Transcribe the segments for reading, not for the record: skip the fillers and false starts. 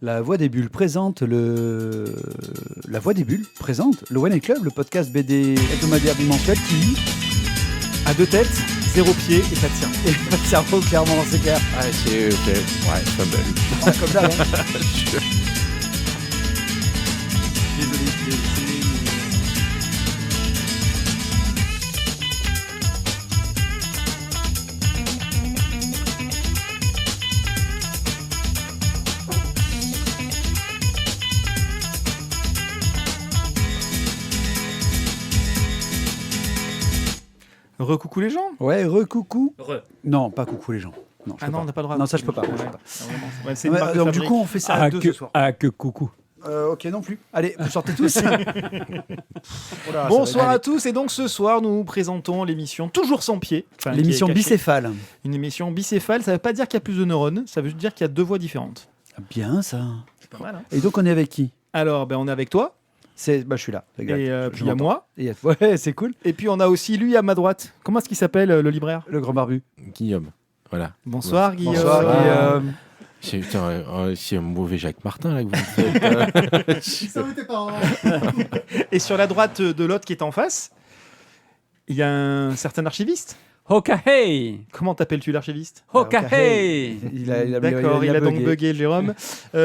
La Voix des Bulles présente le One Club, le podcast BD hebdomadaire bimensuel qui a deux têtes, 0 pied et pas de cerveau. Et pas de cerveau, clairement, c'est clair. Ah, c'est ok. Ouais, c'est pas mal. Comme ça, hein. Désolé. Recoucou les gens. Ouais, recoucou. Re. Non, pas coucou les gens. Non, Ah non, on n'a pas le droit. Non, ça je peux pas. Ouais. Ouais, c'est une marque de Donc du fabrique. coup, on fait ça à deux ce soir. Ah, que coucou. Ok, non plus. Allez, vous sortez tous. Voilà, Bonsoir à tous, et donc ce soir nous présentons l'émission Toujours sans pied. Enfin, l'émission qui est cachée. bicéphale. Une émission bicéphale, ça veut pas dire qu'il y a plus de neurones, ça veut dire qu'il y a deux voix différentes. Bien ça. C'est pas mal, hein. Et donc on est avec qui? Alors, on est avec toi, Je suis là. Exact. et Je puis il y a m'entends. moi, Ouais, c'est cool. et puis on a aussi lui à ma droite. Comment est-ce qu'il s'appelle, le libraire? Le grand barbu. Guillaume. Voilà. Bonsoir Guillaume. Bonsoir Guillaume. C'est un mauvais Jacques Martin là que vous faites. Ça vous tes parents. Et sur la droite de l'autre qui est en face, il y a un certain archiviste. Hokahei. Comment t'appelles-tu l'archiviste? Hokahei. D'accord, il a donc bugué Jérôme.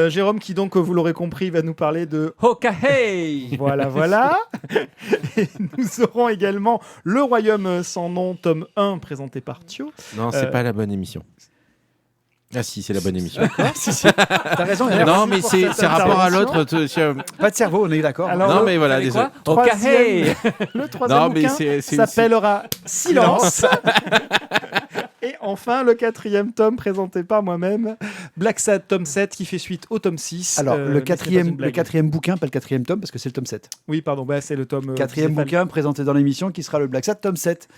Jérôme qui donc, vous l'aurez compris, va nous parler de... Hokahei. Voilà. Et nous aurons également Le Royaume sans nom, tome 1, présenté par Thio. Non, c'est pas la bonne émission. Ah si, c'est la bonne émission. T'as raison. Non, mais c'est rapport à l'autre. Pas de cerveau, on est d'accord. Alors, Non, mais voilà, désolé. Hokahei. Le troisième Non, mais bouquin c'est s'appellera Silence. Et enfin, le quatrième tome présenté par moi-même, Black Sad, tome 7, qui fait suite au tome 6. Alors, mais le ce n'est pas quatrième une blague. bouquin, pas le quatrième tome, parce que c'est le tome 7. Oui, pardon, c'est le tome... Quatrième bicéphale. bouquin présenté dans l'émission qui sera le Black Sad tome 7.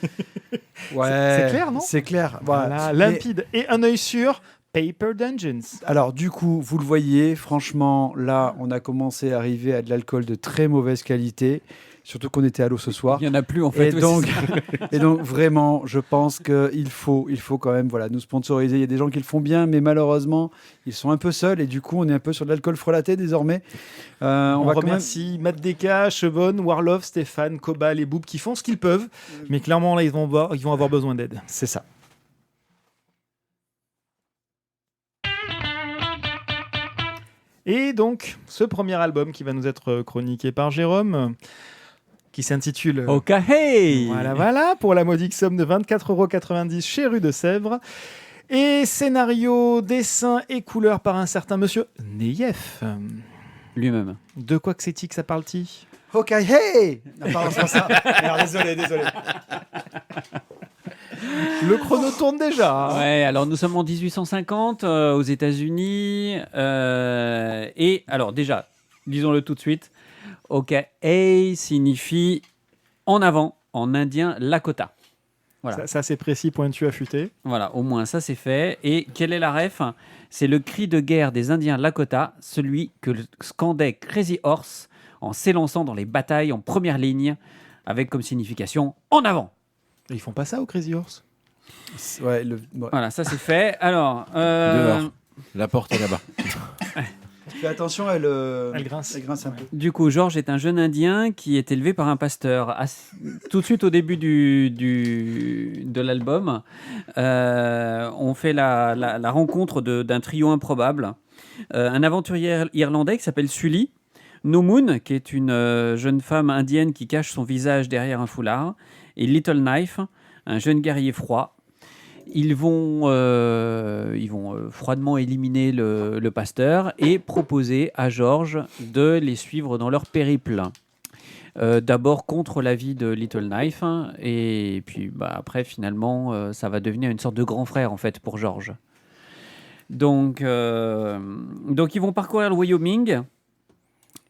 Ouais. C'est clair, non? C'est clair. Voilà, Mais- limpide. Et un œil sur Paper Dungeons. Alors, du coup, vous le voyez, franchement, là, on a commencé à arriver à de l'alcool de très mauvaise qualité. Surtout qu'on était à l'eau ce soir. Il y en a plus en fait. Et donc, vraiment, je pense qu'il faut quand même nous sponsoriser. Il y a des gens qui le font bien, mais malheureusement, ils sont un peu seuls. Et du coup, on est un peu sur de l'alcool frelaté désormais. On va quand même... remercie Matt Deka, Chevon, Warlove, Stéphane, Cobal et Boub qui font ce qu'ils peuvent. Mais clairement, là, ils vont avoir besoin d'aide. C'est ça. Et donc, ce premier album qui va nous être chroniqué par Jérôme, qui s'intitule Hokahei. Voilà, pour la modique somme de 24,90 € chez Rue de Sèvres. Et scénario, dessin et couleur par un certain monsieur Neyef. Lui-même. De quoi que c'est-il que ça parle-t-il? Ok, hey. Non, pardon, c'est pas ça. Alors, désolé. Le chrono tourne déjà. Ouais, alors nous sommes en 1850 aux États-Unis. Et alors déjà, disons-le tout de suite, Hokahei signifie en avant en indien Lakota. Voilà. Ça c'est précis, pointu, affûté. Voilà, au moins ça c'est fait. Et quelle est la ref? C'est le cri de guerre des Indiens Lakota, celui que scandait Crazy Horse en s'élançant dans les batailles en première ligne, avec comme signification en avant. Ils font pas ça au Crazy Horse? Ouais, Voilà, ça c'est fait. Alors, Dehors. La porte est là-bas. Fais attention, elle grince. un peu. du coup, Georges est un jeune Indien qui est élevé par un pasteur. Tout de suite au début de l'album, on fait la rencontre d'un trio improbable. Un aventurier irlandais qui s'appelle Sully, No Moon, qui est une jeune femme indienne qui cache son visage derrière un foulard, et Little Knife, un jeune guerrier froid. Ils vont froidement éliminer le pasteur et proposer à George de les suivre dans leur périple. D'abord contre l'avis de Little Knife, et puis après finalement ça va devenir une sorte de grand frère en fait pour George. Donc ils vont parcourir le Wyoming.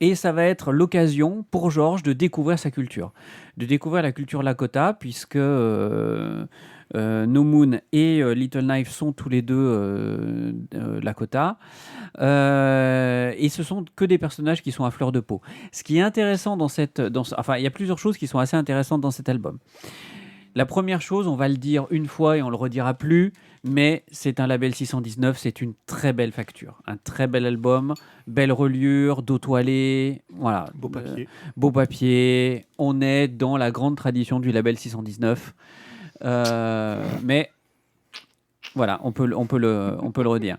Et ça va être l'occasion pour George de découvrir sa culture, de découvrir la culture Lakota, puisque No Moon et Little Knife sont tous les deux Lakota. Et ce sont que des personnages qui sont à fleur de peau. Ce qui est intéressant il y a plusieurs choses qui sont assez intéressantes dans cet album. La première chose, on va le dire une fois et on le redira plus, mais c'est un label 619, c'est une très belle facture, un très bel album, belle reliure, dos toilé, voilà, Beau papier. beau papier. On est dans la grande tradition du label 619, mais voilà, on peut le redire.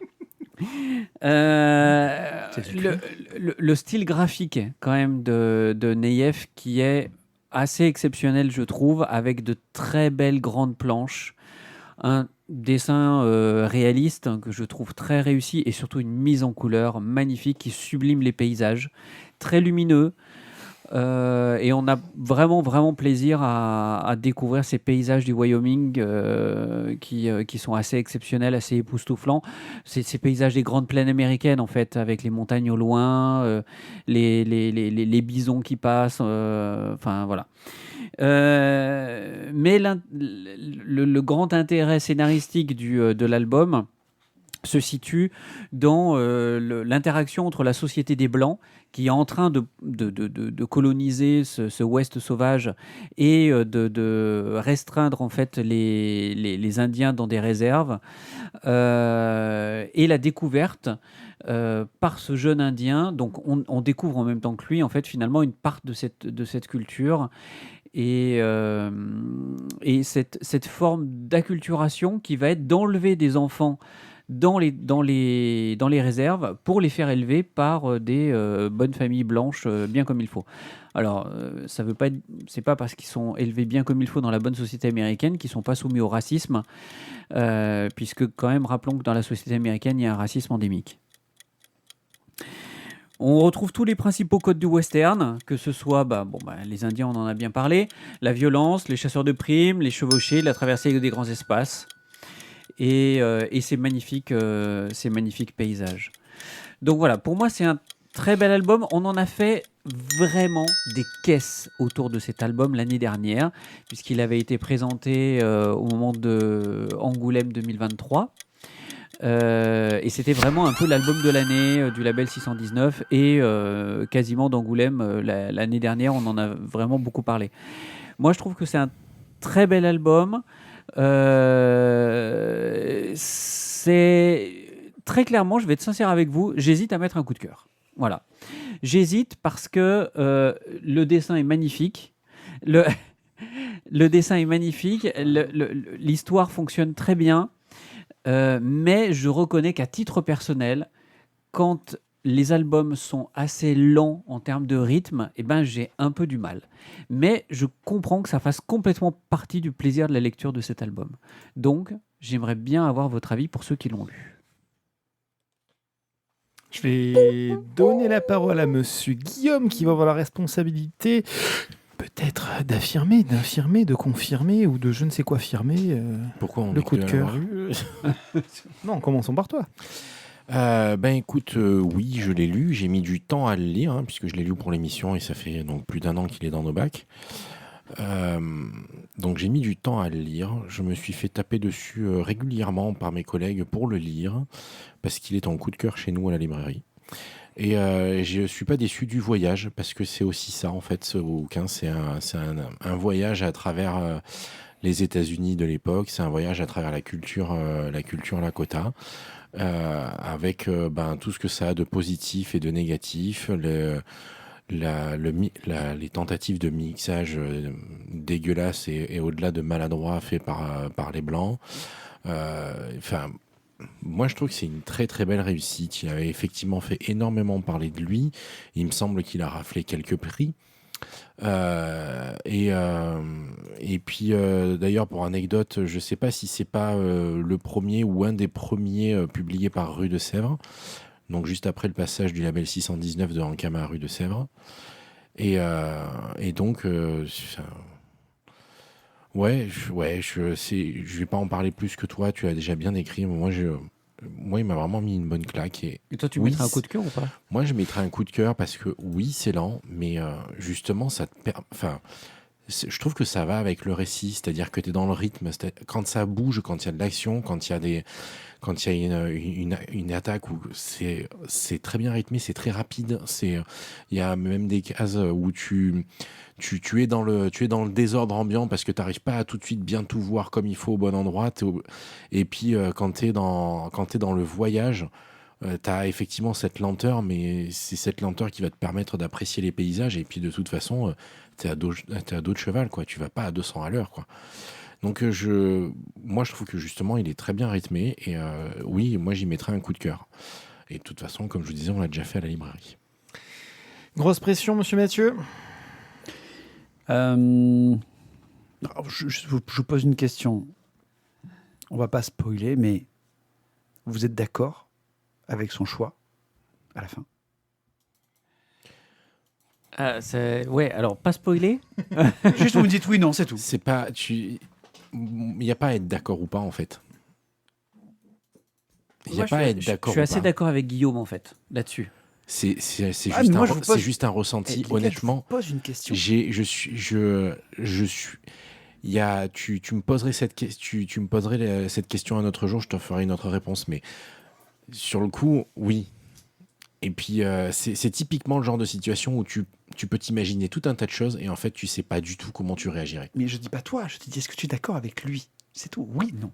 Le style graphique quand même de Neyef qui est assez exceptionnel, je trouve, avec de très belles grandes planches, un dessin réaliste que je trouve très réussi et surtout une mise en couleur magnifique qui sublime les paysages, très lumineux. Et on a vraiment plaisir à découvrir ces paysages du Wyoming qui sont assez exceptionnels, assez époustouflants. Ces paysages des grandes plaines américaines, en fait, avec les montagnes au loin, les bisons qui passent, enfin voilà. Mais le grand intérêt scénaristique de l'album se situe dans l'interaction entre la société des Blancs qui est en train de coloniser ce Ouest sauvage et de restreindre en fait les Indiens dans des réserves et la découverte par ce jeune Indien. Donc on découvre en même temps que lui en fait finalement une part de cette culture et cette forme d'acculturation qui va être d'enlever des enfants dans les réserves pour les faire élever par des bonnes familles blanches bien comme il faut. Alors, ça veut pas c'est pas parce qu'ils sont élevés bien comme il faut dans la bonne société américaine qu'ils sont pas soumis au racisme, puisque quand même, rappelons que dans la société américaine, il y a un racisme endémique. On retrouve tous les principaux codes du western, que ce soit les Indiens, on en a bien parlé, la violence, les chasseurs de primes, les chevauchés, la traversée des grands espaces et ces magnifiques paysages. Donc voilà, pour moi c'est un très bel album. On en a fait vraiment des caisses autour de cet album l'année dernière, puisqu'il avait été présenté au moment de Angoulême 2023. Et c'était vraiment un peu l'album de l'année du label 619 et quasiment d'Angoulême l'année dernière, on en a vraiment beaucoup parlé. Moi je trouve que c'est un très bel album. C'est très clairement, je vais être sincère avec vous, j'hésite à mettre un coup de cœur. Voilà. J'hésite parce que le dessin est magnifique. Le dessin est magnifique. L'histoire fonctionne très bien. Mais je reconnais qu'à titre personnel, quand les albums sont assez lents en termes de rythme, j'ai un peu du mal. Mais je comprends que ça fasse complètement partie du plaisir de la lecture de cet album. Donc, j'aimerais bien avoir votre avis pour ceux qui l'ont lu. Je vais donner la parole à monsieur Guillaume qui va avoir la responsabilité peut-être d'affirmer, d'infirmer, de confirmer ou de je ne sais quoi affirmer Pourquoi on le est coup de que cœur. l'avoir lu Non, commençons par toi. Écoute, oui, je l'ai lu. J'ai mis du temps à le lire, puisque je l'ai lu pour l'émission et ça fait donc plus d'1 an qu'il est dans nos bacs. Donc j'ai mis du temps à le lire. Je me suis fait taper dessus régulièrement par mes collègues pour le lire, parce qu'il est en coup de cœur chez nous à la librairie. Et je ne suis pas déçu du voyage, parce que c'est aussi ça, en fait, ce bouquin. C'est un voyage à travers les États-Unis de l'époque. C'est un voyage à travers la culture Lakota, avec tout ce que ça a de positif et de négatif. Les tentatives de mixage dégueulasses et au-delà de maladroits faits par les Blancs. Moi, je trouve que c'est une très très belle réussite. Il avait effectivement fait énormément parler de lui. Il me semble qu'il a raflé quelques prix. Et puis, d'ailleurs, pour anecdote, je ne sais pas si c'est pas le premier ou un des premiers publiés par Rue de Sèvres. Donc juste après le passage du label 619 de Ankama à Rue de Sèvres. Et donc, je vais pas en parler plus que toi, tu l'as déjà bien écrit. Moi, il m'a vraiment mis une bonne claque. Et toi, tu oui, mettrais un coup de cœur ou pas ? Moi, je mettrais un coup de cœur parce que oui, c'est lent, mais justement, je trouve que ça va avec le récit, c'est-à-dire que tu es dans le rythme. Quand ça bouge, quand il y a de l'action, quand il y a une attaque, où c'est très bien rythmé, c'est très rapide. Il y a même des cases où tu es dans le désordre ambiant parce que tu n'arrives pas à tout de suite bien tout voir comme il faut au bon endroit. Et puis quand tu es dans le voyage, tu as effectivement cette lenteur, mais c'est cette lenteur qui va te permettre d'apprécier les paysages. Et puis de toute façon, tu es à dos de cheval, quoi. Tu vas pas à 200 à l'heure, quoi. Donc moi je trouve que justement il est très bien rythmé et oui, moi j'y mettrais un coup de cœur. Et de toute façon, comme je vous disais, on l'a déjà fait à la librairie. Grosse pression, monsieur Mathieu. Alors, je vous pose une question. On va pas spoiler, mais vous êtes d'accord avec son choix à la fin? Ouais, alors pas spoiler. Juste vous me dites oui, non, c'est tout. C'est pas il n'y a pas à être d'accord ou pas en fait. Il n'y a pas à être d'accord. Je suis assez d'accord avec Guillaume en fait là-dessus. C'est Ah, juste, mais moi, je vous pose- juste un ressenti. Les gars, Honnêtement, je vous pose une question. tu me poserais cette question un autre jour, je te ferai une autre réponse. Mais sur le coup, oui. Et puis c'est typiquement le genre de situation où tu peux t'imaginer tout un tas de choses et en fait tu sais pas du tout comment tu réagirais. Mais je dis pas toi, je te dis est-ce que tu es d'accord avec lui? C'est tout. Oui, non.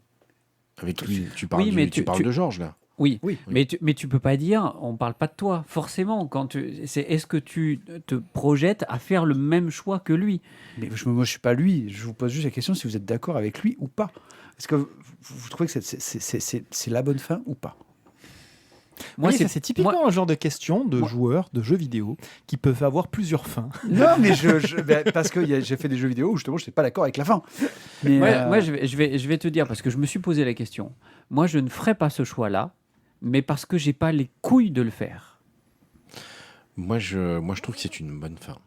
Avec lui, tu parles, Oui, mais tu parles de Georges là. Oui, Oui. mais tu peux pas dire, on parle pas de toi, forcément. Est-ce que tu te projettes à faire le même choix que lui? Mais moi, je suis pas lui. Je vous pose juste la question si vous êtes d'accord avec lui ou pas. Est-ce que vous trouvez que c'est la bonne fin ou pas? Moi, c'est typiquement un genre de question de Moi- joueurs de jeux vidéo qui peuvent avoir plusieurs fins. Non, mais parce que j'ai fait des jeux vidéo où justement je n'étais pas d'accord avec la fin. Mais, Moi, je vais te dire, parce que je me suis posé la question. Moi, je ne ferai pas ce choix-là, mais parce que j'ai pas les couilles de le faire. Moi je trouve que c'est une bonne fin.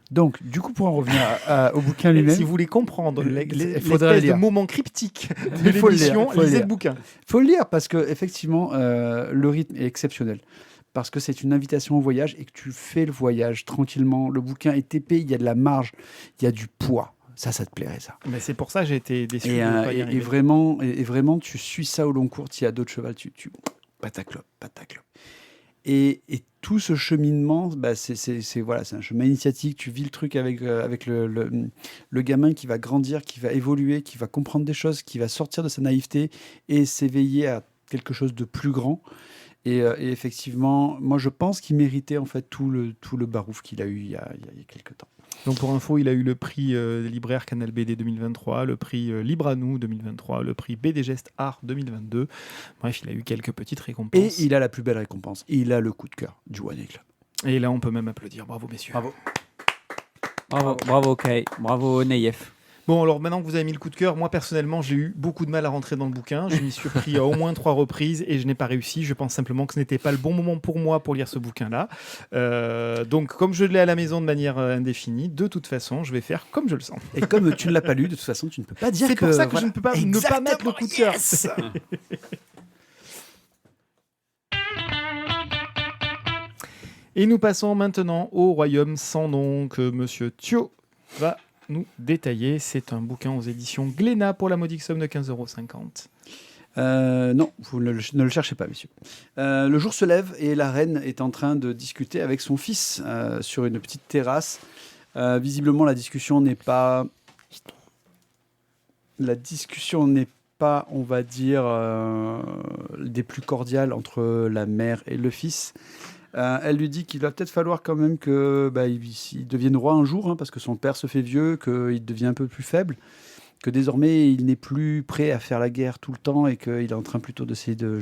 Donc, du coup, pour en revenir au bouquin Et lui-même, si vous voulez comprendre il faudrait l'espèce de lire. moment cryptique de Il faut le lire, l'émission, il faut le lisez lire. le bouquin. faut le lire parce que effectivement, le rythme est exceptionnel. Parce que c'est une invitation au voyage et que tu fais le voyage tranquillement. Le bouquin est épais, il y a de la marge, il y a du poids. Ça te plairait, ça. Mais c'est pour ça que j'ai été déçu Et, de ne pas y et arriver. vraiment, tu suis ça au long cours. Tu as d'autres chevals, tu pataclope. Et tout ce cheminement, bah, voilà, c'est un chemin initiatique. Tu vis le truc avec le gamin qui va grandir, qui va évoluer, qui va comprendre des choses, qui va sortir de sa naïveté et s'éveiller à quelque chose de plus grand. Et effectivement, moi, je pense qu'il méritait en fait tout le barouf qu'il a eu il y a quelques temps. Donc pour info, il a eu le prix libraire Canal BD 2023, le prix Libre à nous 2023, le prix BD Geste Art 2022. Bref, il a eu quelques petites Et récompenses. il a la plus belle récompense. Il a le coup de cœur du One A Club. Et là, on peut même applaudir. Bravo, messieurs. Bravo. Bravo Kay, bravo Neyef. Bon, alors maintenant que vous avez mis le coup de cœur, moi personnellement, j'ai eu beaucoup de mal à rentrer dans le bouquin. Je m'y suis pris à au moins 3 reprises et je n'ai pas réussi. Je pense simplement que ce n'était pas le bon moment pour moi pour lire ce bouquin-là. Donc, comme je l'ai à la maison de manière indéfinie, de toute façon, je vais faire comme je le sens. Et comme tu ne l'as pas lu, de toute façon, tu ne peux pas dire C'est que... pour ça que voilà. je ne peux pas ne pas mettre le coup de cœur. Yes. Et nous passons maintenant au Royaume sans nom que Monsieur Thio va nous détailler. C'est un bouquin aux éditions Glénat pour la modique somme de 15,50 €. Non, vous ne le cherchez pas, messieurs. Le jour se lève et la reine est en train de discuter avec son fils sur une petite terrasse. Visiblement, la discussion n'est pas, on va dire, des plus cordiales entre la mère et le fils. Elle lui dit qu'il va peut-être falloir quand même qu'il devienne roi un jour, hein, parce que son père se fait vieux, qu'il devient un peu plus faible, que désormais il n'est plus prêt à faire la guerre tout le temps et qu'il est en train plutôt d'essayer de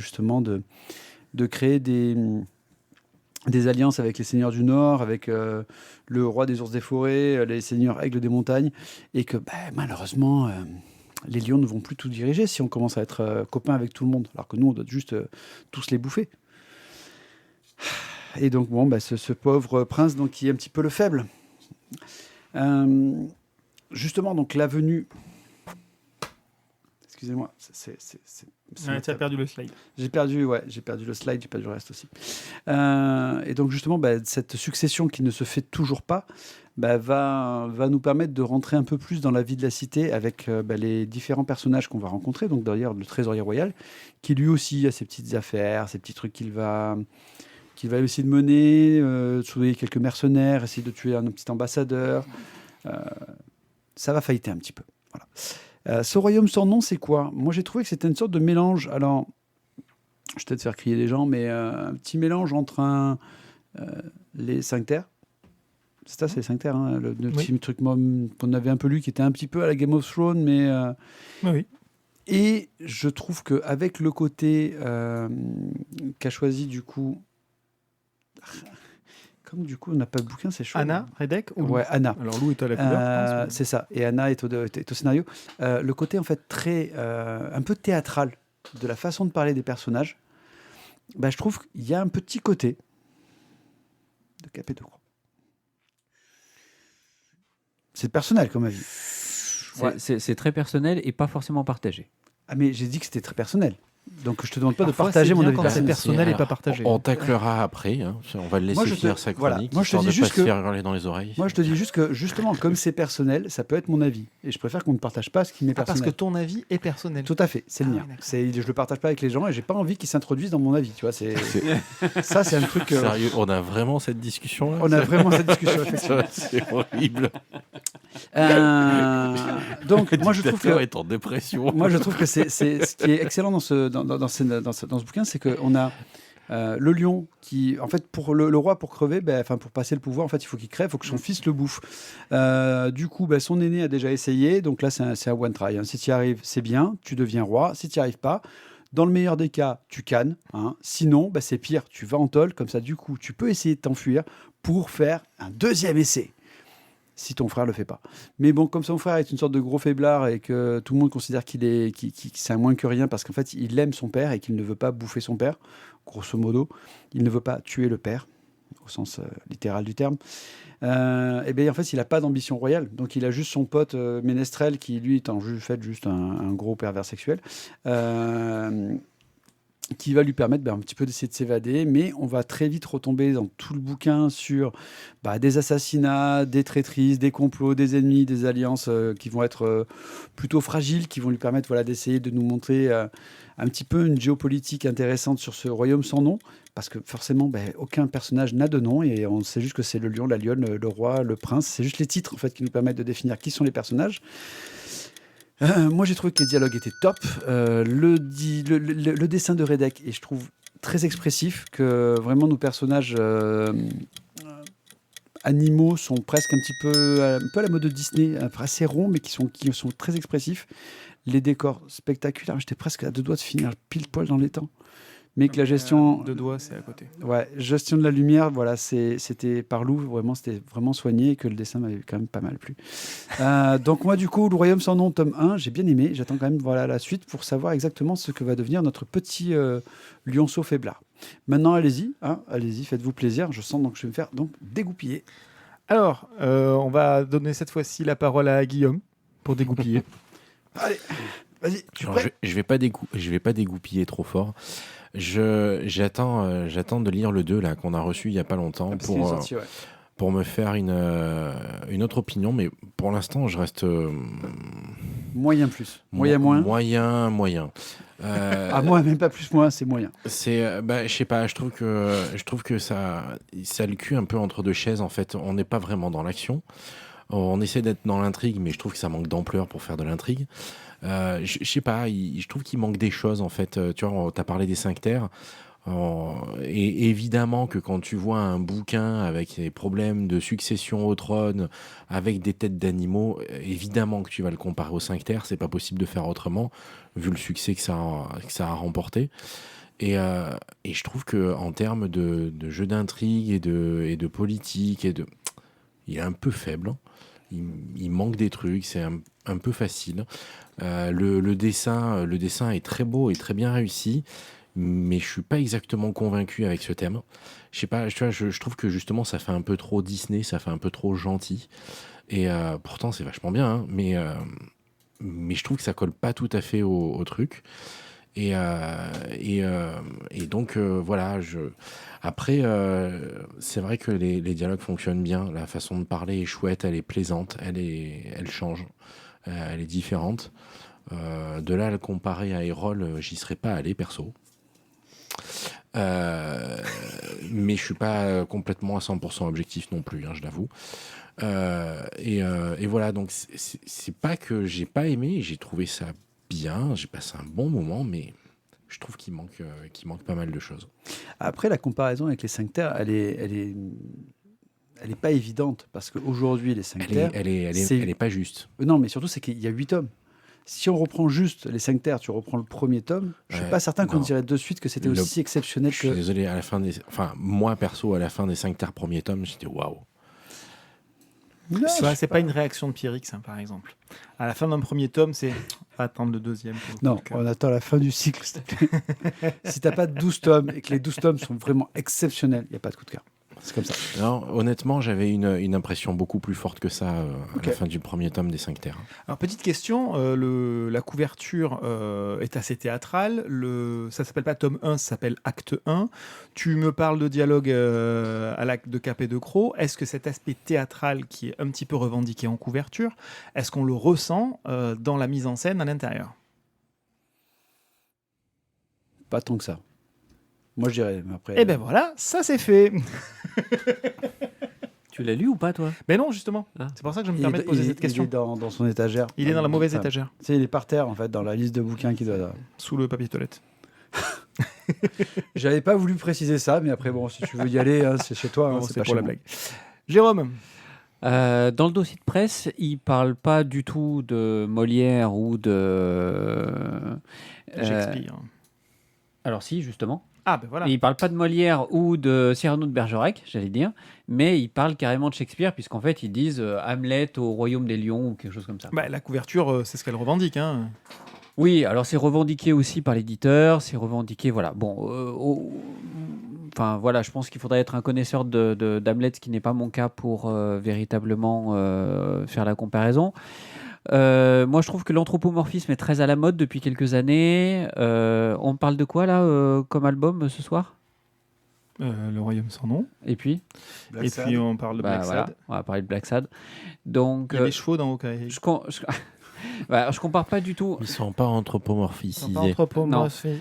créer des alliances avec les seigneurs du Nord, avec le roi des ours des forêts, les seigneurs aigles des montagnes, et que malheureusement les lions ne vont plus tout diriger si on commence à être copains avec tout le monde, alors que nous on doit juste tous les bouffer. Et donc ce pauvre prince donc, qui est un petit peu le faible. Justement, donc la venue... excusez-moi. Tu as perdu le slide. J'ai perdu le slide, j'ai perdu le reste aussi. Et donc justement, cette succession qui ne se fait toujours pas va nous permettre de rentrer un peu plus dans la vie de la cité avec les différents personnages qu'on va rencontrer. Donc d'ailleurs, le trésorier royal, qui lui aussi a ses petites affaires, ses petits trucs qu'il va essayer de mener, sauver quelques mercenaires, essayer de tuer un petit ambassadeur. Ça va failliter un petit peu. Voilà. Ce royaume sans nom, c'est quoi? Moi, j'ai trouvé que c'était une sorte de mélange. Alors, je vais peut-être faire crier les gens, mais un petit mélange entre les 5 terres. C'est ça, c'est les 5 terres, hein, le petit truc qu'on avait un peu lu, qui était un petit peu à la Game of Thrones, mais... Oui. Et je trouve qu'avec le côté qu'a choisi, du coup... Comme du coup on n'a pas le bouquin, c'est chaud. Anna Redek ou Lou? Ouais, Anna. Alors Lou est à la couleur, je pense. C'est ça. Et Anna est au scénario. Le côté en fait très un peu théâtral de la façon de parler des personnages. Je trouve qu'il y a un petit côté de Capet de Croix. C'est personnel comme avis. C'est très personnel et pas forcément partagé. Ah mais j'ai dit que c'était très personnel. Donc je te demande pas Parfois, de partager mon avis quand c'est personnel et pas partagé. On taclera après. Hein. On va le laisser finir sa chronique. Moi, je te dis de juste pas se faire hurler dans les oreilles. Moi, je te dis juste que, justement, comme c'est personnel, ça peut être mon avis. Et je préfère qu'on ne partage pas ce qui m'est personnel. Parce que ton avis est personnel. Tout à fait, c'est le mien. Je ne le partage pas avec les gens et j'ai pas envie qu'ils s'introduisent dans mon avis. Tu vois, ça, c'est un truc... Sérieux, on a vraiment cette discussion-là? On a vraiment cette discussion, effectivement. C'est horrible. Donc, moi, je trouve que... est en dépression. Moi, je trouve que c'est ce qui est excellent dans ce bouquin, c'est qu'on a le lion qui, en fait, pour le roi, pour crever, pour passer le pouvoir, en fait, il faut qu'il crève, il faut que son fils le bouffe. Du coup, son aîné a déjà essayé, donc là, c'est un one try. Hein. Si tu y arrives, c'est bien, tu deviens roi. Si tu n'y arrives pas, dans le meilleur des cas, tu cannes. Hein. Sinon, c'est pire, tu vas en tôle, comme ça, du coup, tu peux essayer de t'enfuir pour faire un deuxième essai. Si ton frère le fait pas. Mais bon, comme son frère est une sorte de gros faiblard et que tout le monde considère qu'il c'est un moins que rien parce qu'en fait, il aime son père et qu'il ne veut pas bouffer son père, grosso modo. Il ne veut pas tuer le père, au sens littéral du terme. Et bien, en fait, il n'a pas d'ambition royale. Donc, il a juste son pote Ménestrel qui, lui, est en fait juste un gros pervers sexuel. Qui va lui permettre un petit peu d'essayer de s'évader, mais on va très vite retomber dans tout le bouquin sur des assassinats, des traîtrises, des complots, des ennemis, des alliances qui vont être plutôt fragiles, qui vont lui permettre d'essayer de nous montrer un petit peu une géopolitique intéressante sur ce royaume sans nom, parce que forcément, aucun personnage n'a de nom, et on sait juste que c'est le lion, la lionne, le roi, le prince, c'est juste les titres en fait, qui nous permettent de définir qui sont les personnages. Moi, j'ai trouvé que les dialogues étaient top. Le dessin de Redek est, je trouve, très expressif, que vraiment nos personnages animaux sont presque un peu à la mode de Disney, assez ronds, mais qui sont très expressifs. Les décors spectaculaires, j'étais presque à 2 doigts de finir pile poil dans les temps. Mais que la gestion... 2 doigts, c'est à côté. Ouais, gestion de la lumière, c'était par Lou, vraiment, c'était vraiment soigné et que le dessin m'avait quand même pas mal plu. Donc moi, du coup, Le Royaume sans nom, tome 1, j'ai bien aimé. J'attends quand même la suite pour savoir exactement ce que va devenir notre petit lionceau faiblard. Maintenant, allez-y, faites-vous plaisir. Je sens donc que je vais me faire dégoupiller. Alors, on va donner cette fois-ci la parole à Guillaume pour dégoupiller. Allez, vas-y, je vais pas dégoupiller trop fort. J'attends de lire le 2 là, qu'on a reçu il n'y a pas longtemps pour me faire une autre opinion, mais pour l'instant je reste moyen plus moyen moi même pas plus moins, c'est moyen. C'est je sais pas, je trouve que ça le cul un peu entre deux chaises en fait. On n'est pas vraiment dans l'action, on essaie d'être dans l'intrigue, mais je trouve que ça manque d'ampleur pour faire de l'intrigue. Je sais pas, je trouve qu'il manque des choses en fait. Tu vois, t'as parlé des 5 terres. Et évidemment que quand tu vois un bouquin avec des problèmes de succession au trône, avec des têtes d'animaux, évidemment que tu vas le comparer aux 5 terres. C'est pas possible de faire autrement, vu le succès que ça a remporté. Et je trouve que en termes de jeu d'intrigue et de politique il est un peu faible. Il manque des trucs, c'est un peu facile. Le dessin est très beau et très bien réussi, mais je suis pas exactement convaincu avec ce thème. Je sais pas, je trouve que justement ça fait un peu trop Disney, ça fait un peu trop gentil. Et pourtant c'est vachement bien, hein, mais mais je trouve que ça colle pas tout à fait au truc. Et donc, voilà. Après, c'est vrai que les dialogues fonctionnent bien. La façon de parler est chouette, elle est plaisante, elle change, elle est différente. De là à le comparer à Erol, j'y serais pas allé perso. Mais je suis pas complètement à 100% objectif non plus, hein, je l'avoue. Et voilà, donc c'est pas que j'ai pas aimé, j'ai trouvé ça bien, j'ai passé un bon moment, mais je trouve qu'il manque pas mal de choses. Après, la comparaison avec les 5 terres, elle est pas évidente parce qu'aujourd'hui, les 5 terres. Elle est pas juste. Non, mais surtout, c'est qu'il y a 8 tomes. Si on reprend juste les 5 terres, tu reprends le premier tome, je suis pas certain qu'on non. dirait de suite que c'était aussi exceptionnel Je suis que. désolé, à la fin moi perso, à la fin des 5 terres premier tome, j'étais waouh. Non, C'est pas une réaction de Pierrix, par exemple. À la fin d'un premier tome, c'est attendre le deuxième. Non, on attend la fin du cycle, s'il te plaît. Si t'as pas 12 tomes et que les 12 tomes sont vraiment exceptionnels, il n'y a pas de coup de cœur. C'est comme ça. Non, honnêtement, j'avais une impression beaucoup plus forte que ça à la fin du premier tome des 5 terres. Alors, petite question, la couverture est assez théâtrale. Ça s'appelle pas tome 1, ça s'appelle acte 1. Tu me parles de dialogue à l'acte de Cap et de Croc. Est-ce que cet aspect théâtral qui est un petit peu revendiqué en couverture, est-ce qu'on le ressent dans la mise en scène à l'intérieur ? Pas tant que ça. Moi, je dirais. Mais après, Eh ben voilà, ça c'est fait. Tu l'as lu ou pas, toi? Mais non, justement. Ah. C'est pour ça que je me permets de poser cette question. Il est dans son étagère. Il est dans la mauvaise Enfin, étagère, Tu sais, il est par terre, en fait, dans la liste de bouquins qui doit. sous le papier toilette. J'avais pas voulu préciser ça, mais après, bon, si tu veux y aller, hein, c'est chez toi. Non, hein, c'est pas pour chez la moi. blague. Jérôme, Dans le dossier de presse, il parle pas du tout de Molière ou de Shakespeare. Alors si, justement. Ah ben voilà. Et il parle pas de Molière ou de Cyrano de Bergerac, j'allais dire, mais il parle carrément de Shakespeare, puisqu'en fait ils disent Hamlet au royaume des lions ou quelque chose comme ça. Bah, la couverture, c'est ce qu'elle revendique. Hein. Oui, alors c'est revendiqué aussi par l'éditeur, c'est revendiqué, voilà. Bon, enfin voilà, je pense qu'il faudrait être un connaisseur d'Hamlet, ce qui n'est pas mon cas pour véritablement faire la comparaison. Moi, je trouve que l'anthropomorphisme est très à la mode depuis quelques années. On parle de quoi là comme album ce soir? Le royaume sans nom. Et puis, Black Et Sad. puis on parle de Black voilà, Sad. on va parler de Black Sad. Donc, Il y a des chevaux dans Hawkeye. je compare pas du tout. Ils sont pas anthropomorphisés.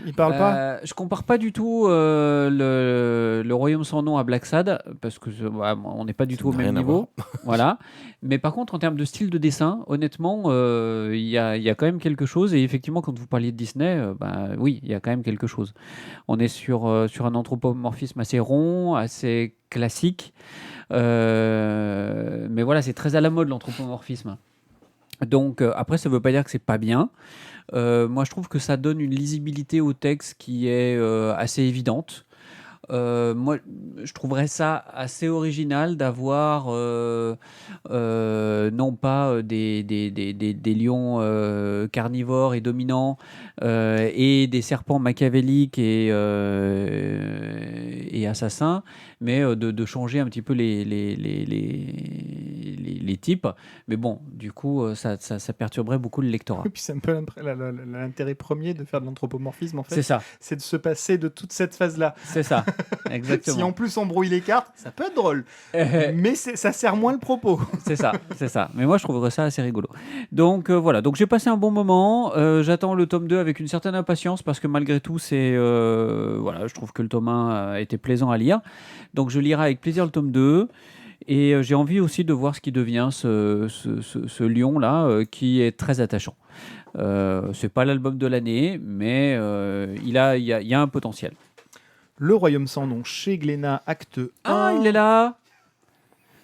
Il parle pas. Je compare pas du tout le Royaume sans nom à Black Sad parce que on n'est pas du Ça tout au n'a même rien à niveau. Voilà. Mais par contre, en termes de style de dessin, honnêtement, il y a quand même quelque chose. Et effectivement, quand vous parliez de Disney, oui, il y a quand même quelque chose. On est sur un anthropomorphisme assez rond, assez classique. Mais voilà, c'est très à la mode l'anthropomorphisme. Donc après, ça ne veut pas dire que c'est pas bien. Moi, je trouve que ça donne une lisibilité au texte qui est assez évidente. Moi, je trouverais ça assez original d'avoir non pas des lions carnivores et dominants et des serpents machiavéliques et assassins, mais de changer un petit peu les types. Mais bon, du coup, ça perturberait beaucoup le lectorat. Et puis c'est un peu l'intérêt premier de faire de l'anthropomorphisme en fait. C'est ça, C'est de se passer de toute cette phase-là. c'est ça, exactement. Si en plus on brouille les cartes, ça peut être drôle. Mais ça sert moins le propos. C'est ça, c'est ça. Mais moi, je trouverais ça assez rigolo. Donc voilà, donc j'ai passé un bon moment. J'attends le tome 2 avec une certaine impatience parce que malgré tout, voilà, je trouve que le tome 1 a été plaisant à lire. Donc je lirai avec plaisir le tome 2. Et j'ai envie aussi de voir ce qui devient ce lion-là, qui est très attachant. C'est pas l'album de l'année, mais il y a un potentiel. Le royaume sans nom chez Glénat, acte 1. Ah, il est là!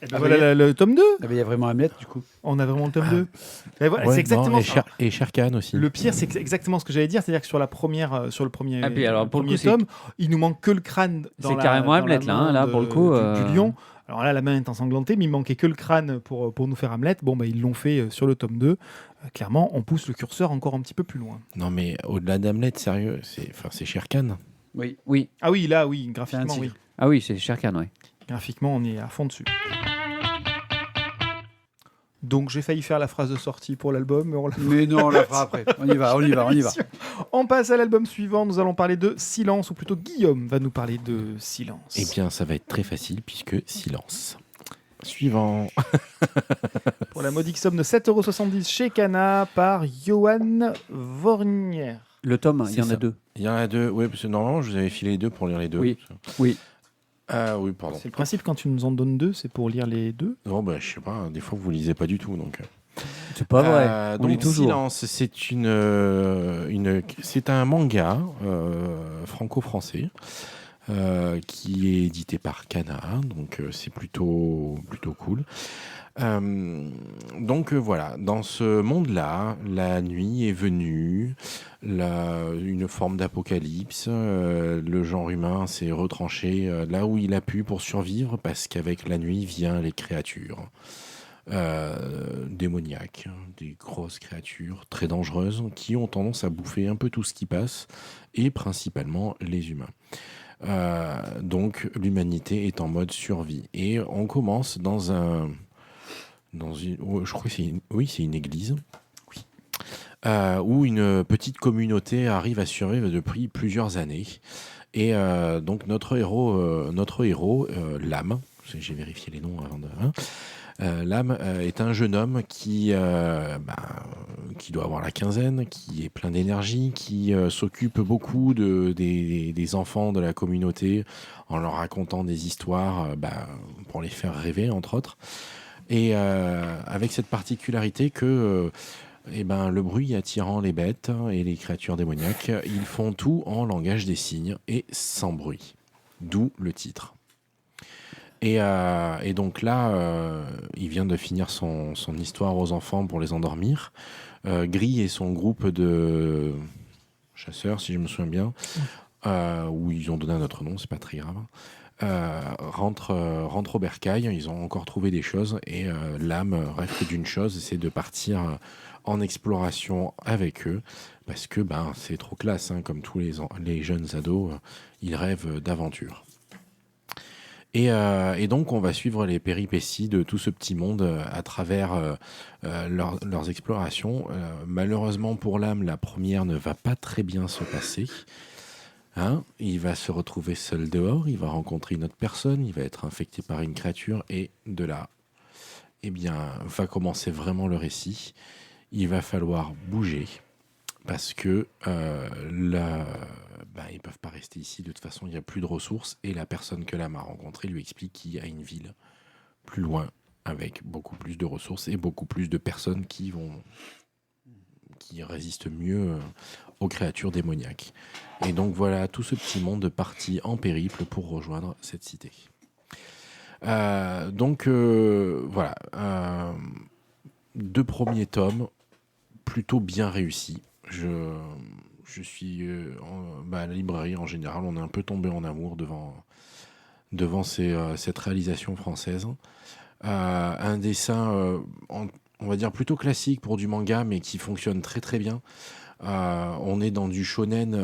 Et ben voilà le tome 2. Ah, mais il y a vraiment Hamlet, du coup. On a vraiment le tome 2. Et voilà, Ouais, c'est exactement non, ça. et Sher Khan aussi. Le pire, c'est exactement ce que j'allais dire, c'est-à-dire que sur le premier Ah, puis alors, pour le premier coup, c'est- tome, il nous manque que le crâne. C'est carrément Hamlet, là, hein, là, pour le coup, du lion. Alors là, la main est ensanglantée, mais il manquait que le crâne pour nous faire Hamlet. Bon, bah, ils l'ont fait sur le tome 2. Clairement, on pousse le curseur encore un petit peu plus loin. Non, mais au-delà d'Hamlet, sérieux, c'est Sher Khan. Oui. Oui. Ah oui, là, oui, graphiquement, C'est un oui. tigre. Ah oui, c'est Sher Khan, oui. Graphiquement, on est à fond dessus. Donc j'ai failli faire la phrase de sortie pour l'album, mais on l'a Mais non, on la fera après. On y va. On passe à l'album suivant, nous allons parler de Silence, ou plutôt Guillaume va nous parler de Silence. Eh bien, ça va être très facile puisque silence. Suivant. Pour la modique somme de 7,70€ chez Cana par Johan Vornier. Le tome, il y en C'est a ça. 2. Il y en a 2. Oui, parce que normalement, je vous avais filé les 2 pour lire les 2. Oui. Oui. Ah oui, pardon. C'est le principe quand tu nous en donnes 2, c'est pour lire les 2. Non, bah, je sais pas. Des fois, vous lisez pas du tout, donc. C'est pas vrai. On lit Donc toujours. Silence, c'est un manga franco-français qui est édité par Kana, donc c'est plutôt cool. Voilà, dans ce monde-là, la nuit est venue, une forme d'apocalypse. Le genre humain s'est retranché là où il a pu pour survivre, parce qu'avec la nuit vient les créatures. Démoniaques, des grosses créatures très dangereuses qui ont tendance à bouffer un peu tout ce qui passe, et principalement les humains. Donc l'humanité est en mode survie, et on commence dans une, je crois que c'est une église, où une petite communauté arrive à survivre depuis plusieurs années. Et donc notre héros, Lame, j'ai vérifié les noms avant de... Lame est un jeune homme qui doit avoir la quinzaine, qui est plein d'énergie, qui s'occupe beaucoup des enfants de la communauté en leur racontant des histoires pour les faire rêver, entre autres. Et avec cette particularité que le bruit attirant les bêtes et les créatures démoniaques, ils font tout en langage des signes et sans bruit. D'où le titre. Et donc là, il vient de finir son histoire aux enfants pour les endormir. Gris et son groupe de chasseurs, si je me souviens bien, où ils ont donné un autre nom, c'est pas très grave, rentrent au bercail. Ils ont encore trouvé des choses, et Lame rêve que d'une chose, c'est de partir en exploration avec eux, parce que c'est trop classe, hein, comme tous les jeunes ados, ils rêvent d'aventure. Et donc, on va suivre les péripéties de tout ce petit monde à travers leurs explorations. Malheureusement pour Lame, la première ne va pas très bien se passer. Il va se retrouver seul dehors, il va rencontrer une autre personne, il va être infecté par une créature, et de là, va commencer vraiment le récit. Il va falloir bouger, parce que ils peuvent pas rester ici. De toute façon, il n'y a plus de ressources, et la personne que Lame a rencontrée lui explique qu'il y a une ville plus loin avec beaucoup plus de ressources et beaucoup plus de personnes qui résistent mieux aux créatures démoniaques. Et donc voilà, tout ce petit monde parti en périple pour rejoindre cette cité. Voilà, 2 premiers tomes plutôt bien réussis. Je suis à la librairie en général, on est un peu tombé en amour devant cette réalisation française. Un dessin, on va dire plutôt classique pour du manga, mais qui fonctionne très très bien. On est dans du shonen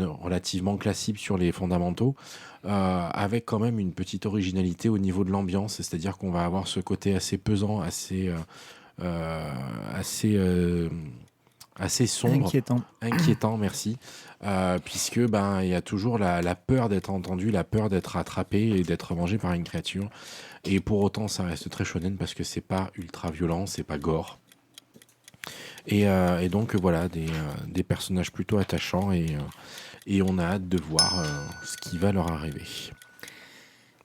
relativement classique sur les fondamentaux, avec quand même une petite originalité au niveau de l'ambiance, c'est-à-dire qu'on va avoir ce côté assez pesant, assez sombre, inquiétant, merci, puisque il y a toujours la peur d'être entendu, la peur d'être attrapé et d'être mangé par une créature. Et pour autant, ça reste très shonen parce que c'est pas ultra violent, c'est pas gore. Et donc voilà, des personnages plutôt attachants, et on a hâte de voir ce qui va leur arriver.